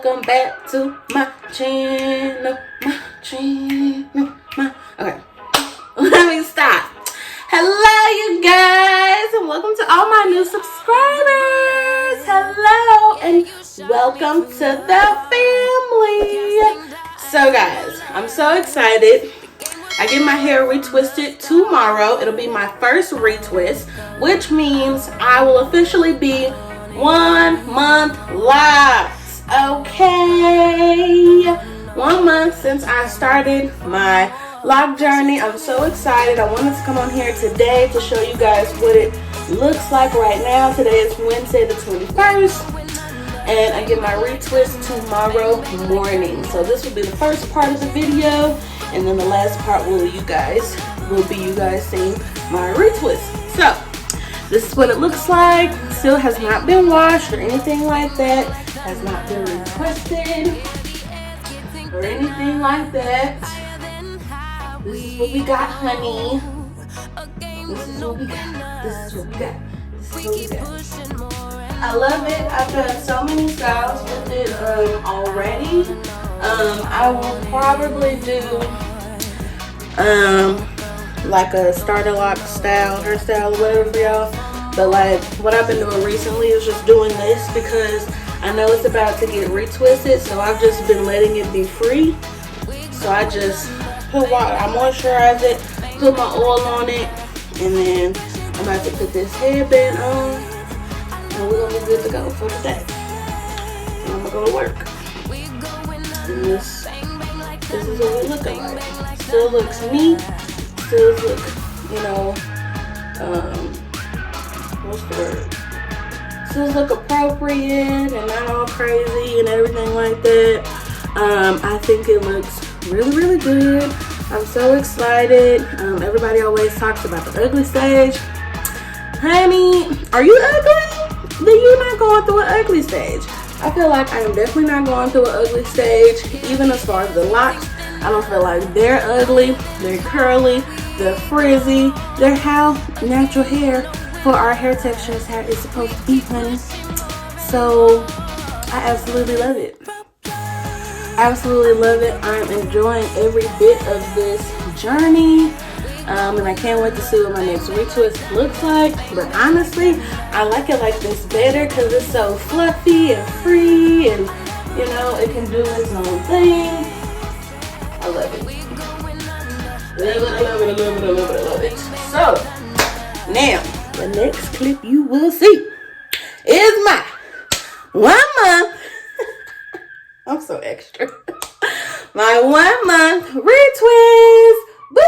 welcome back to my channel, okay, let me stop. Hello, you guys, and welcome to all my new subscribers. Hello, and welcome to the family. So, guys, I'm so excited. I get my hair retwisted tomorrow. It'll be my first retwist, which means I will officially be 1 month locked. Okay, 1 month since I started my lock journey. I'm so excited. I wanted to come on here today to show you guys what it looks like right now. Today is Wednesday the 21st, and I get my retwist tomorrow morning. So this will be the first part of the video, and then the last part will be you guys seeing my retwist. So this is what it looks like. Still has not been washed or anything like that. Has not been retwisted or anything like that. This is what we got, honey. This is what we got. This is what we got. This is what we got. I love it. I've done so many styles with it already. I will probably do like a starter lock style, hairstyle, whatever for y'all. But like what I've been doing recently is just doing this because I know it's about to get retwisted, so I've just been letting it be free. So I just put water, I moisturize it, put my oil on it, and then I'm about to put this headband on, and we're gonna be good to go for the day. And I'm gonna go to work. And this is what we're looking like. Still looks neat, still look, you know, what's the word? Still look appropriate and not all crazy and everything like that. I think it looks really, really good. I'm so excited. Everybody always talks about the ugly stage. Honey, are you ugly? Then you're not going through an ugly stage. I feel like I am definitely not going through an ugly stage. Even as far as the locks, I don't feel like they're ugly. They're curly, they're frizzy. They're how natural hair for our hair texture is supposed to be, honey. So I absolutely love it. Absolutely love it. I'm enjoying every bit of this journey, and I can't wait to see what my next retwist looks like. But honestly, I like it like this better because it's so fluffy and free, and you know, it can do its own thing. I love it. Love it, I love it, I love it, I love it, I love it. So now the next clip you will see is my 1 month. I'm so extra. My 1 month retwist. Woo!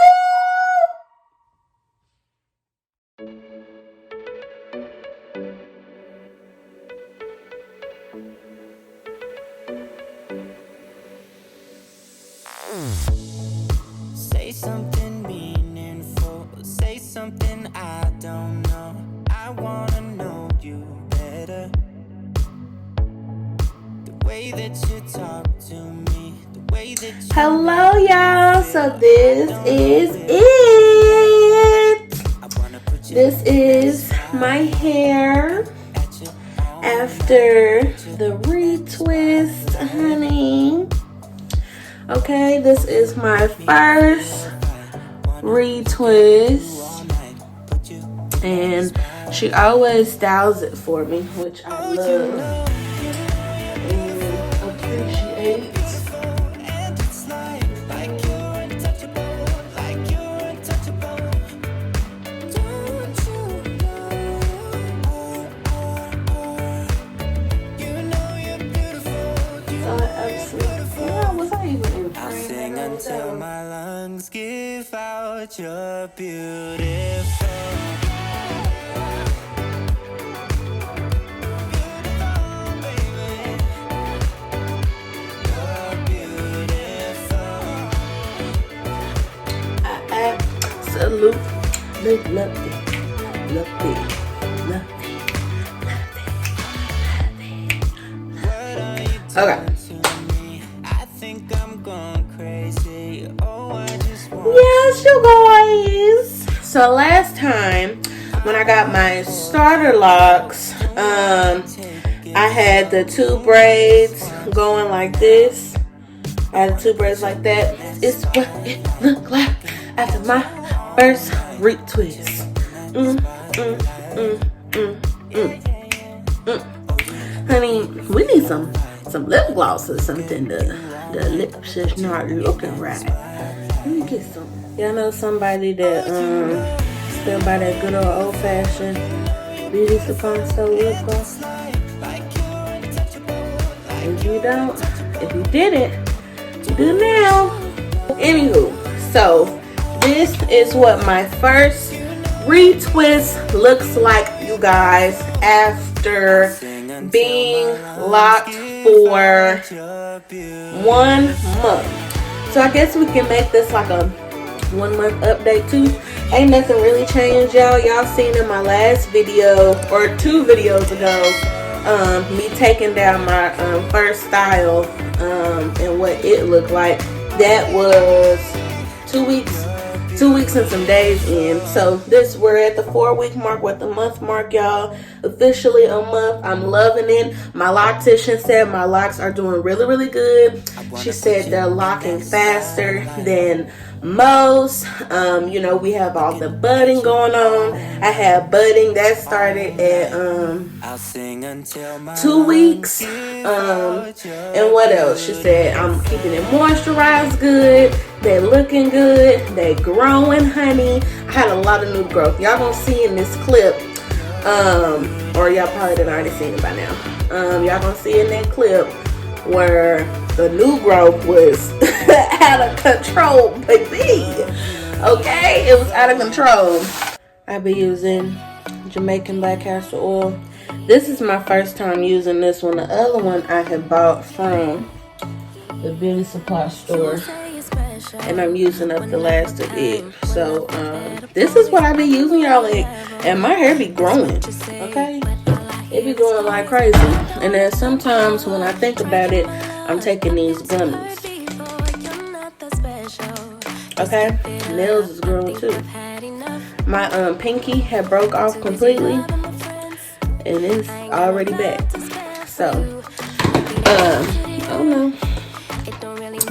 Say something meaningful. Say something I don't know. I wanna know you better. Way that you talk to me, the way that you hello, y'all. So this is it. This is my hair after the retwist, honey. Okay, this is my first retwist, and she always styles it for me, which I love. Appreciate. I'll sing until my lungs give out. You're beautiful. Absolutely love it. Love it. Love it. Okay. Yes, you guys. So last time when I got my starter locks, I had the 2 braids going like this. I had the 2 braids like that. It's what it looked like after my first retwist. Honey, we need some lip gloss or something. The lips is not looking right. Let me get some. Y'all know somebody that still buy that good old fashioned beauty supply store lip gloss? If you don't, if you didn't, you do now. Anywho, so this is what my first retwist looks like, you guys, after being locked for 1 month. So I guess we can make this like a 1 month update too. Ain't nothing really changed, y'all. Y'all seen in my last video or 2 videos ago, me taking down my first style and what it looked like. That was 2 weeks and some days in. So we're at the 4-week mark with the month mark, y'all. Officially a month. I'm loving it. My loctician said my locks are doing really, really good. She said they're locking faster than most. You know, we have all the budding going on. I have budding that started at 2 weeks. And what else? She said I'm keeping it moisturized good. They're looking good. They growing, honey. I had a lot of new growth. Y'all gonna see in this clip, or y'all probably done already seen it by now. Y'all gonna see in that clip where the new growth was out of control, baby. Okay, it was out of control. I be using Jamaican black castor oil. This is my first time using this one. The other one I have bought from the beauty supply store, and I'm using up the last of it. So this is what I be using, y'all, and my hair be growing. Okay, it be growing like crazy. And then sometimes when I think about it, I'm taking these gummies. Okay, nails is growing too. My pinky had broke off completely, and it's already back. So I don't know,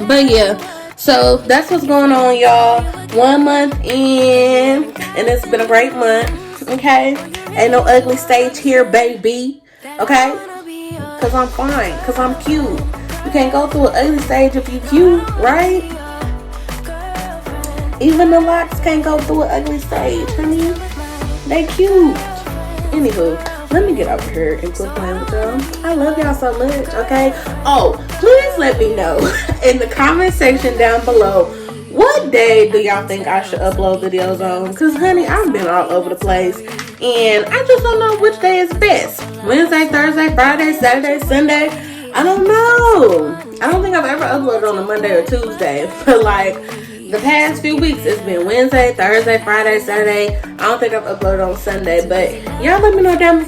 but yeah. So that's what's going on, y'all. 1 month in, and it's been a great month. Okay, ain't no ugly stage here, baby. Okay, cause I'm fine, cause I'm cute. You can't go through an ugly stage if you cute, right? Even the locks can't go through an ugly stage, honey. They cute. Anywho, let me get over here and quit playing with y'all. I love y'all so much, okay? Oh, please let me know in the comment section down below, what day do y'all think I should upload videos on? Because, honey, I've been all over the place, and I just don't know which day is best. Wednesday, Thursday, Friday, Saturday, Sunday. I don't know. I don't think I've ever uploaded on a Monday or Tuesday, but like the past few weeks, it's been Wednesday, Thursday, Friday, Saturday. I don't think I've uploaded on Sunday, but y'all let me know down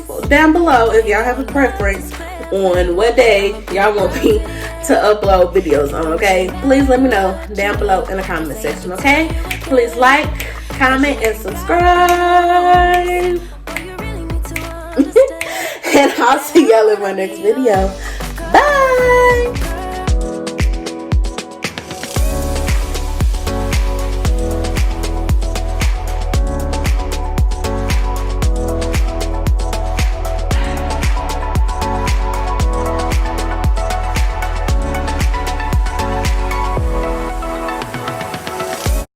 below if y'all have a preference on what day y'all want me to upload videos on, okay? Please let me know down below in the comment section, okay? Please like, comment, and subscribe. And I'll see y'all in my next video.